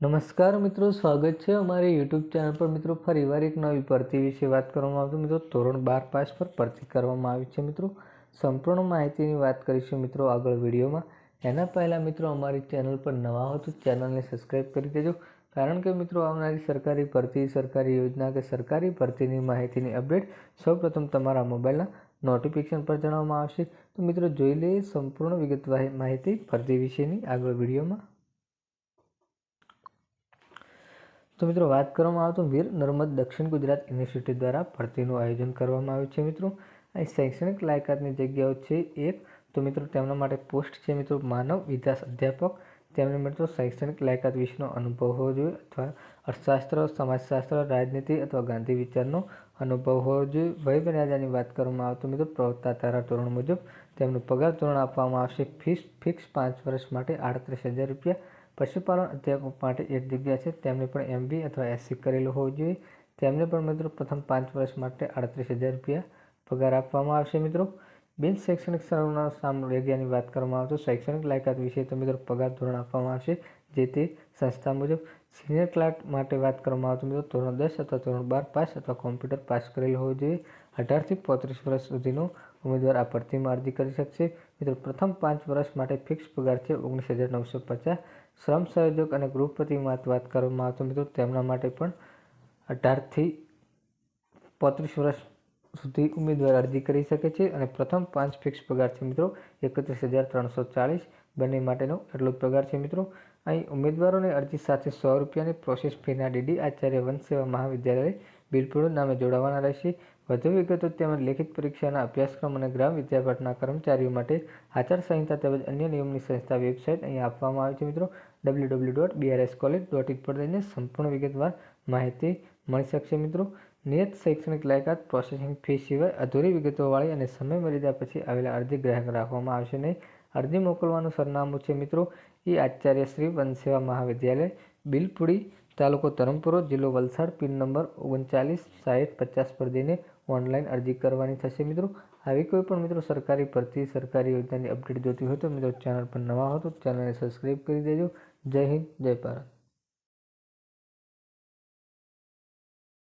નમસ્કાર મિત્રો, સ્વાગત છે અમારી યુટ્યુબ ચેનલ પર। મિત્રો ફરીવાર એક નવી ભરતી વિશે વાત કરવામાં આવશે। મિત્રો ધોરણ 12 પાસ પર ભરતી કરવામાં આવી છે। મિત્રો સંપૂર્ણ માહિતીની વાત કરીશું મિત્રો આગળ વિડીયોમાં। એના પહેલાં મિત્રો અમારી ચેનલ પર નવા હો તો ચેનલને સબસ્ક્રાઈબ કરી દેજો, કારણ કે મિત્રો આવનારી સરકારી ભરતી, સરકારી યોજના કે સરકારી ભરતીની માહિતીની અપડેટ સૌપ્રથમ તમારા મોબાઈલના નોટિફિકેશન પર જણાવવામાં આવશે। તો મિત્રો જોઈ લઈએ સંપૂર્ણ વિગતવાર માહિતી ભરતી વિશેની આગળ વિડીયોમાં। તો મિત્રો વાત કરવામાં આવે તો વીર નર્મદ દક્ષિણ ગુજરાત યુનિવર્સિટી દ્વારા ભરતીનું આયોજન કરવામાં આવ્યું છે। મિત્રો અહીં શૈક્ષણિક લાયકાતની જગ્યાઓ છે એક, તો મિત્રો તેમના માટે પોસ્ટ છે મિત્રો માનવ વિકાસ અધ્યાપક। તેમને મિત્રો શૈક્ષણિક લાયકાત વિશેનો અનુભવ હોવો જોઈએ, અથવા અર્થશાસ્ત્ર, સમાજશાસ્ત્ર, રાજનીતિ અથવા ગાંધી વિચારનો અનુભવ હોવો જોઈએ। વય મર્યાદાની વાત કરવામાં આવે તો મિત્રો પ્રવર્તતા ધારા ધોરણ મુજબ તેમનું પગાર ધોરણ આપવામાં આવશે। ફીસ ફિક્સ 5 વર્ષ માટે 38,000 રૂપિયા। પશુપાલન અધ્યાપક માટે એક જગ્યા છે, તેમને પણ MBA અથવા SC કરેલું હોવું જોઈએ। તેમને પણ મિત્રો પ્રથમ 5 વર્ષ માટે 38,000 રૂપિયા પગાર આપવામાં આવશે। મિત્રો બિન શૈક્ષણિક જગ્યાની વાત કરવામાં આવે તો શૈક્ષણિક લાયકાત વિશે તો મિત્રો પગાર ધોરણ આપવામાં આવશે જે તે સંસ્થા મુજબ। સિનિયર ક્લાર્ક માટે વાત કરવામાં આવે તો મિત્રો ધોરણ 10 અથવા ધોરણ 12 પાસ અથવા કોમ્પ્યુટર પાસ કરેલું હોવું જોઈએ। 18 થી 35 વર્ષ સુધીનો ઉમેદવાર આ ભરતીમાં અરજી કરી શકશે। મિત્રો પ્રથમ 5 વર્ષ માટે ફિક્સ પગાર છે 19,950। શ્રમ સંયોજક અને ગૃહપતિમાં વાત કરવામાં આવે તો મિત્રો તેમના માટે પણ 18 થી 35 વર્ષ સુધી ઉમેદવાર અરજી કરી શકે છે, અને પ્રથમ 5 ફિક્સ પગાર છે મિત્રો 31,340 બંને માટેનો એટલો જ પગાર છે। મિત્રો અહીં ઉમેદવારોને અરજી સાથે 100 રૂપિયાની પ્રોસેસ ફીના DD આચાર્ય વંશસેવા મહાવિદ્યાલય બિલપુર નામે જોડાવાના રહેશે। વધુ વિગતો તેમજ લેખિત પરીક્ષાના અભ્યાસક્રમ અને ગ્રામ વિદ્યાપીઠના કર્મચારીઓ માટે આચારસંહિતા તેમજ અન્ય નિયમની સંસ્થા વેબસાઇટ અહીં આપવામાં આવી છે। મિત્રો www.brscollege.in પર જઈને સંપૂર્ણ વિગતવાર માહિતી મળી શકશે। મિત્રો નિયત શૈક્ષણિક લાયકાત પ્રોસેસિંગ ફી સિવાય અધૂરી વિગતોવાળી અને સમય મર્યાદા પછી આવેલા અરજી ગ્રાહક રાખવામાં આવશે નહીં। અરજી મોકલવાનું સરનામું છે મિત્રો આચાર્ય શ્રી વંશસેવા મહાવિદ્યાલય બિલપુડી, તાલુકો ધરમપુર, જિલ્લો વલસાડ, પિન નંબર 396050 પર જઈને ઓનલાઈન અરજી કરવાની થશે। મિત્રો આવી કોઈ પણ મિત્રો સરકારી ભરતી, સરકારી યોજનાની અપડેટ જોતી હોય તો મિત્રો ચેનલ પર નવા હો તો ચેનલને સબસ્ક્રાઈબ કરી દેજો। જય હિન્દ, જય ભારત।